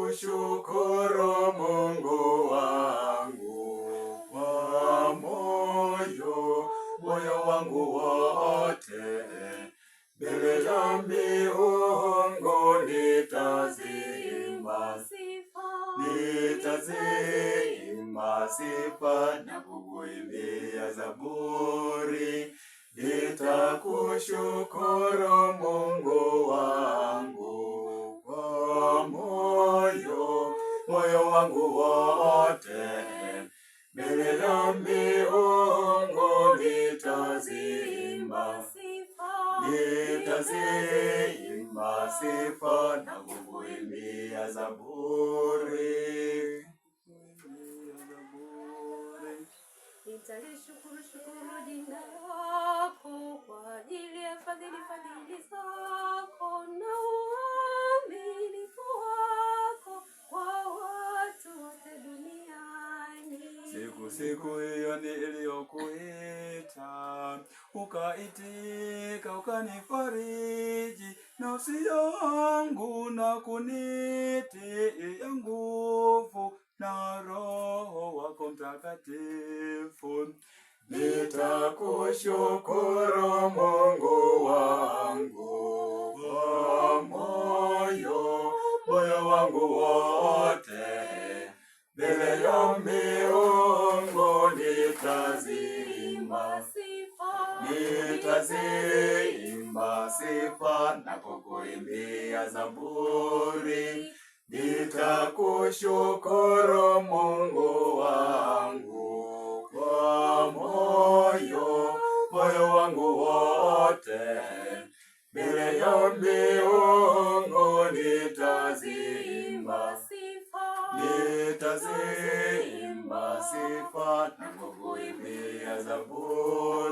Nitakushukuru Mungu wangu kwa moyo wangu wote, mbele ya miungu nitaziimba sifa na kukuimbia zaburi. Nitakushukuru Mungu wangu kwa moyo wangu wote, mbele ya miungu nitaziimba sifa na kukuimbia zaburi. Nitalishukuru jina lako kwa ajili ya fadhili zako na uaminifu wako kwa watu wote duniani. Siku hiyo niliyokuita, ukaitika, ukanifariji nafsi yangu na kunitia nguvu na Roho wako Mtakatifu. Nitakushukuru Mungu wangu kwa moyo wangu wote, mbele ya miungu nitaziimba sifa na kukuimbia zaburi. Nitakushukuru Mungu wangu kwa moyo wangu wote, mbele ya miungu nitaziimba sifa na kukuimbia zaburi.